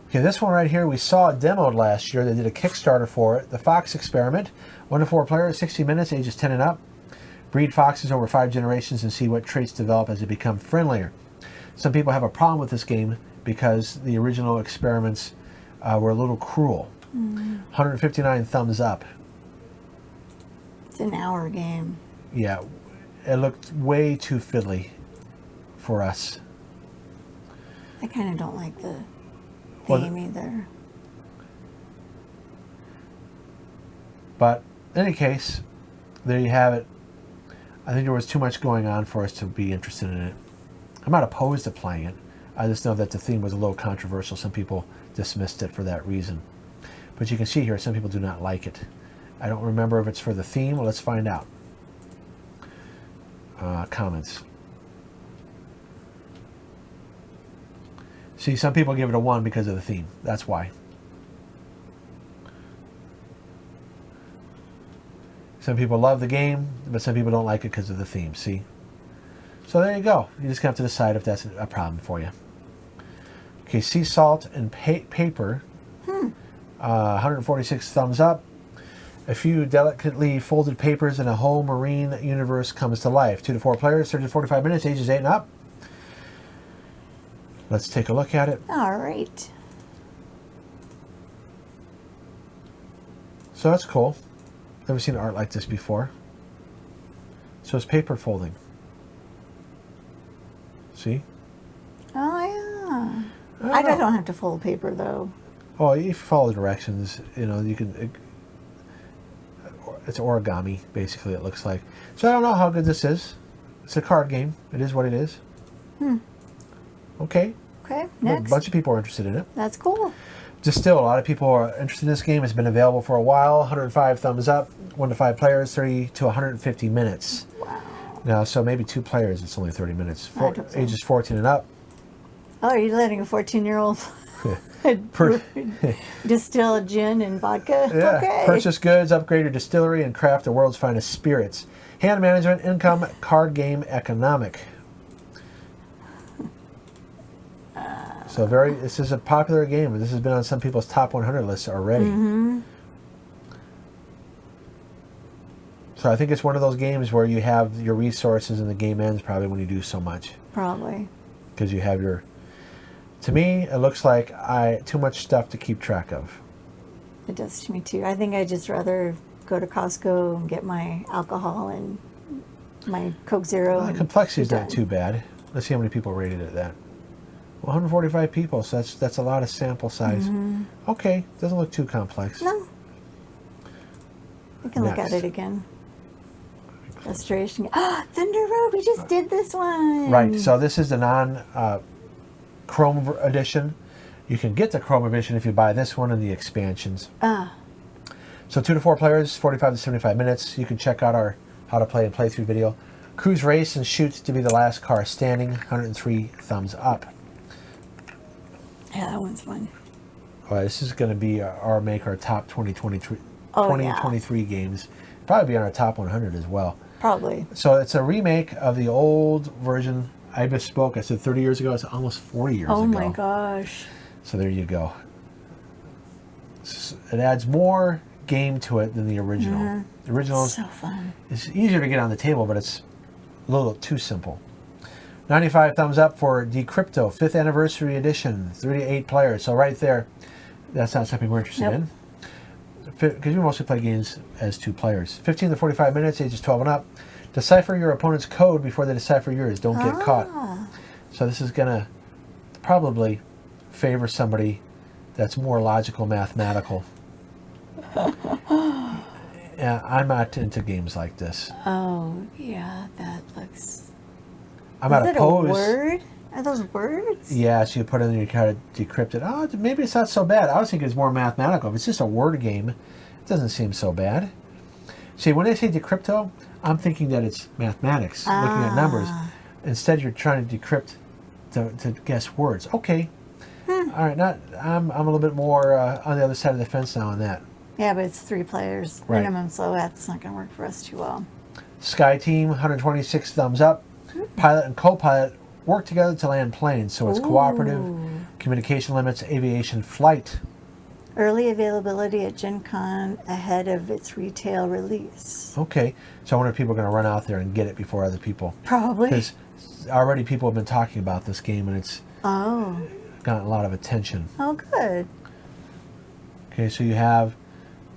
Okay, this one right here, we saw it demoed last year. They did a Kickstarter for it. The Fox Experiment. 1 to 4 players, 60 minutes, ages 10 and up. Breed foxes over 5 generations and see what traits develop as they become friendlier. Some people have a problem with this game because the original experiments were a little cruel. 159 thumbs up. It's an hour game. Yeah, it looked way too fiddly for us. I kind of don't like the theme either. But in any case, there you have it. I think there was too much going on for us to be interested in it. I'm not opposed to playing it. I just know that the theme was a little controversial. Some people dismissed it for that reason. But you can see here, some people do not like it. I don't remember if it's for the theme. Well, let's find out. Comments. See, some people give it a 1 because of the theme. That's why. Some people love the game, but some people don't like it because of the theme. See? So there you go. You just have to decide if that's a problem for you. Okay, sea salt and paper. 146 thumbs up. A few delicately folded papers and a whole marine universe comes to life. 2 to 4 players, 30 to 45 minutes, ages 8 and up. Let's take a look at it. All right. So that's cool. Never seen art like this before. So it's paper folding. See? Oh, yeah. I don't have to fold paper, though. Oh, if you follow the directions, you can... It's origami, basically, it looks like. So I don't know how good this is. It's a card game. It is what it is. Okay. Okay, A next. bunch of people are interested in it. That's cool. Distill, a lot of people are interested in this game. It's been available for a while. 105 thumbs up. 1 to 5 players, 30 to 150 minutes. Wow. Now, so maybe 2 players, it's only 30 minutes. I hope so. Ages 14 and up. Oh, are you letting a 14-year-old distill gin and vodka? Yeah. Okay. Purchase goods, upgrade your distillery, and craft the world's finest spirits. Hand management, income, card game, economic. So this is a popular game. This has been on some people's top 100 lists already. So I think it's one of those games where you have your resources and the game ends probably when you do so much. Probably. Because you have your... To me, it looks like too much stuff to keep track of. It does to me, too. I think I'd just rather go to Costco and get my alcohol and my Coke Zero. The and complexity is be not done. too bad. Let's see how many people rated it that. 145 people, so that's a lot of sample size. Okay, doesn't look too complex. No. We can look Next. at it again. Restoration. Thunder Road. We just did this one. Right, so this is the Chrome edition. You can get the Chrome edition if you buy this one and the expansions. So 2 to 4 players, 45 to 75 minutes. You can check out our how to play and playthrough video. Cruise race and shoot to be the last car standing. 103 thumbs up. Yeah, that one's fun. All right, this is going to be our top 2023 Oh, games. Probably be on our top 100 as well. Probably. So it's a remake of the old version. I misspoke. I said 30 years ago. It's almost 40 years ago. Oh my gosh. So there you go. It adds more game to it than the original. The original So fun. is easier to get on the table, but it's a little too simple. 95 thumbs up for Decrypto 5th Anniversary Edition, 3 to 8 players. So right there, that's not something we're interested in. Because we mostly play games as 2 players. 15 to 45 minutes, ages 12 and up. Decipher your opponent's code before they decipher yours. Don't get caught. So this is going to probably favor somebody that's more logical, mathematical. Yeah, I'm not into games like this. Oh, yeah, that looks... I'm not opposed. A word? Are those words? Yeah, so you put in there, you kind of decrypt it. Oh, maybe it's not so bad. I was thinking it's more mathematical. If it's just a word game, it doesn't seem so bad. See, when I say decrypto, I'm thinking that it's mathematics, looking at numbers. Instead, you're trying to decrypt to guess words. Okay. All right, I'm a little bit more on the other side of the fence now on that. Yeah, but it's 3 players minimum, so that's not going to work for us too well. Sky Team, 126 thumbs up. Pilot and co-pilot work together to land planes, so it's cooperative. Communication limits, aviation flight. Early availability at Gen Con ahead of its retail release. Okay, so I wonder if people are going to run out there and get it before other people. Probably. Because already people have been talking about this game, and it's gotten a lot of attention. Oh, good. Okay, so you have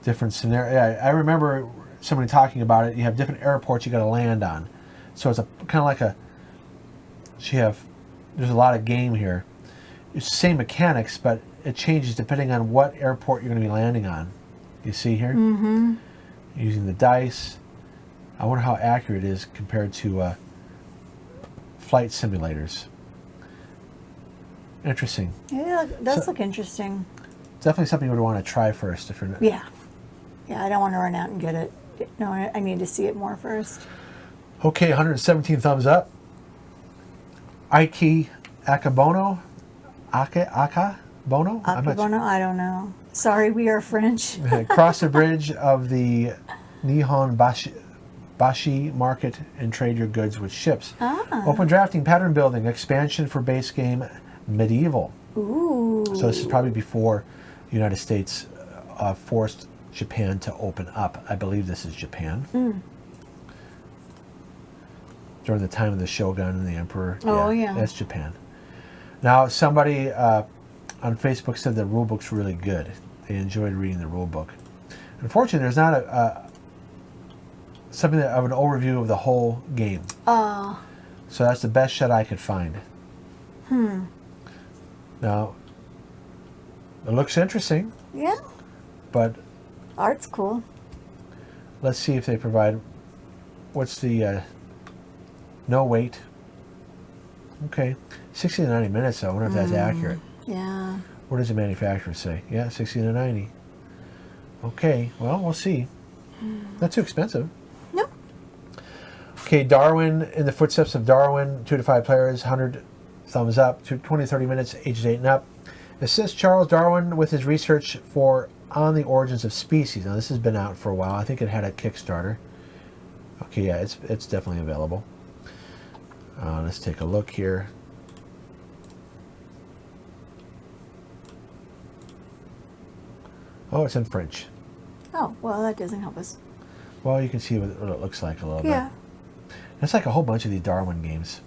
different scenarios. I remember somebody talking about it. You have different airports you got to land on. So it's kind of like there's a lot of game here. It's the same mechanics, but it changes depending on what airport you're going to be landing on. You see here? Mm-hmm. Using the dice. I wonder how accurate it is compared to flight simulators. Interesting. Yeah, it does look interesting. Definitely something you would want to try first if you're not. Yeah. Yeah, I don't want to run out and get it. No, I need to see it more first. Okay, 117 thumbs up. Ike Akabono? Akabono? Akabono, I don't know. Sorry, we are French. Cross the bridge of the Nihon Bashi market and trade your goods with ships. Open drafting, pattern building, expansion for base game Medieval. Ooh. So this is probably before the United States forced Japan to open up. I believe this is Japan. During the time of the Shogun and the Emperor. Oh, yeah. That's Japan. Now, somebody on Facebook said the rule book's really good. They enjoyed reading the rule book. Unfortunately, there's not something of an overview of the whole game. Oh. So that's the best shot I could find. Now, it looks interesting. Yeah. But art's cool. Let's see if they provide. What's the no wait? Okay, 60 to 90 minutes. I wonder if that's accurate. Yeah. What does the manufacturer say? Yeah, 60 to 90. Okay, well, we'll see. Not too expensive. No. Okay, Darwin, in the footsteps of Darwin, 2 to 5 players, 100 thumbs up, 20 to 30 minutes, ages 8 and up. Assists Charles Darwin with his research for On the Origins of Species. Now, this has been out for a while. I think it had a Kickstarter. Okay, yeah, it's definitely available. Let's take a look here. Oh, it's in French. Oh, well, that doesn't help us. Well, you can see what it looks like a little Yeah. bit. It's like a whole bunch of these Darwin games.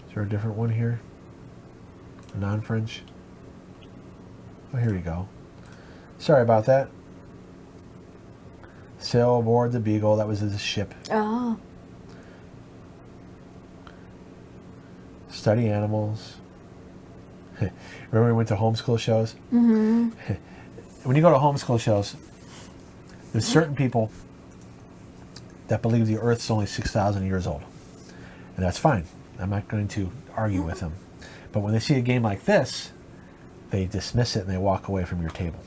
Is there a different one here? A non-French? Oh, here we go. Sorry about that. Sail aboard the Beagle. That was the ship. Oh. Study animals. Remember we went to homeschool shows? Mm-hmm. When you go to homeschool shows, there's certain people that believe the Earth's only 6,000 years old. And that's fine. I'm not going to argue with them. But when they see a game like this, they dismiss it and they walk away from your table.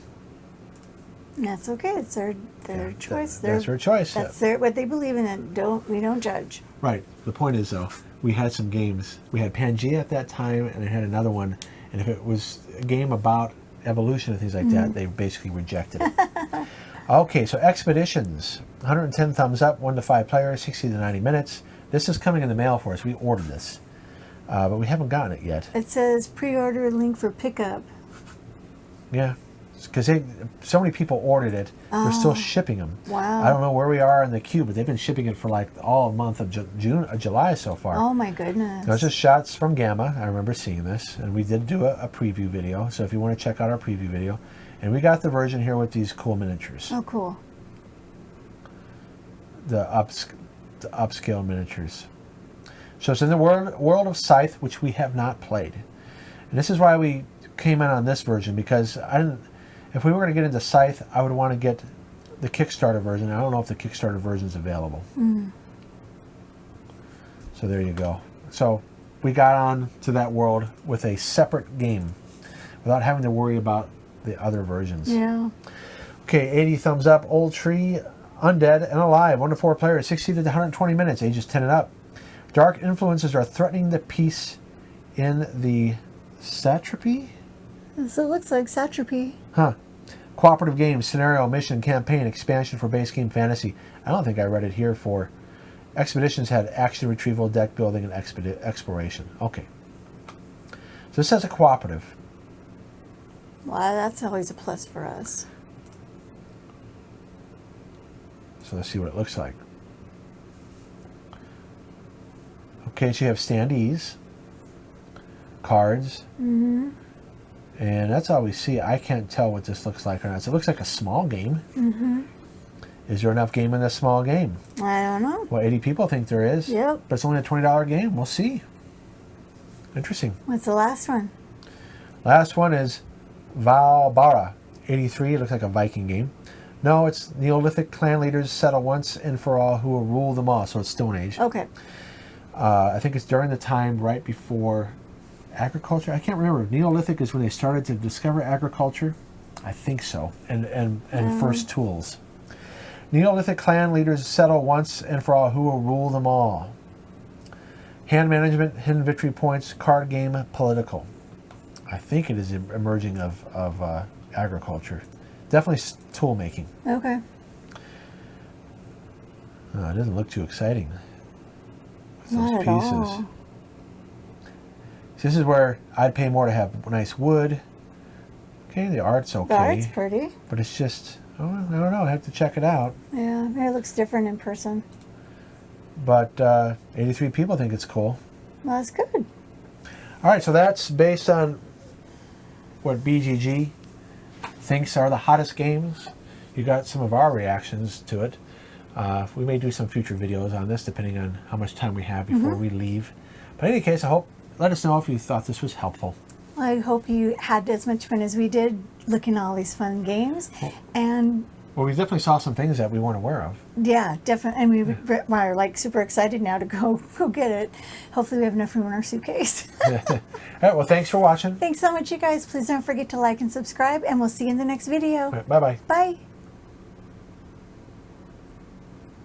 That's okay. It's their choice. That's their choice. That's what they believe in, and we don't judge. Right. The point is, though, we had some games. We had Pangea at that time, and I had another one. And if it was a game about evolution and things like that, they basically rejected it. Okay, so Expeditions. 110 thumbs up, 1 to 5 players, 60 to 90 minutes. This is coming in the mail for us. We ordered this, but we haven't gotten it yet. It says pre-order link for pickup. Yeah. because so many people ordered it. They're still shipping them. Wow. I don't know where we are in the queue, but they've been shipping it for like all month of July so far. Oh my goodness. Those are shots from Gamma. I remember seeing this, and we did do a preview video. So if you want to check out our preview video, and we got the version here with these cool miniatures. Oh, cool. The upscale miniatures. So it's in the world of Scythe, which we have not played, and this is why we came in on this version, because I didn't. If we were going to get into Scythe, I would want to get the Kickstarter version. I don't know if the Kickstarter version is available. So there you go. So we got on to that world with a separate game without having to worry about the other versions. Yeah. Okay, 80 thumbs up. Old Tree, Undead and Alive. 1 to 4 players, 60 to 120 minutes, ages 10 and up. Dark influences are threatening the peace in the satrapy? So it looks like satrapy. Huh. Cooperative games, scenario, mission, campaign, expansion for base game fantasy. I don't think I read it here for. Expeditions had action retrieval, deck building, and exploration. Okay. So this has a cooperative. Well, that's always a plus for us. So let's see what it looks like. Okay, so you have standees, cards, and that's all we see. I can't tell what this looks like or not. So it looks like a small game. Is there enough game in this small game? I don't know. Well, 80 people think there is. Yep. But it's only a $20 game. We'll see. Interesting. What's the last one? Last one is Valbara, 83. It looks like a Viking game. No, it's Neolithic clan leaders settle once and for all who will rule them all. So it's Stone Age. Okay. I think it's during the time right before agriculture. I can't remember. Neolithic is when they started to discover agriculture. I think so. And first tools. Neolithic clan leaders settle once and for all who will rule them all. Hand management, hidden victory points, card game, political. I think it is emerging of agriculture. Definitely tool making. Okay. It doesn't look too exciting with those Not at pieces. all. So this is where I'd pay more to have nice wood. Okay, the art's okay. The art's pretty. But it's just, I don't know. I have to check it out. Yeah, it looks different in person. But 83 people think it's cool. Well, that's good. All right, so that's based on what BGG thinks are the hottest games. You got some of our reactions to it. We may do some future videos on this depending on how much time we have before we leave. But in any case, let us know if you thought this was helpful. I hope you had as much fun as we did looking at all these fun games. Well, we definitely saw some things that we weren't aware of. Yeah, definitely. And we are like super excited now to go get it. Hopefully we have enough room in our suitcase. All right, well, thanks for watching. Thanks so much, you guys. Please don't forget to like and subscribe, and we'll see you in the next video. All right, bye-bye. Bye.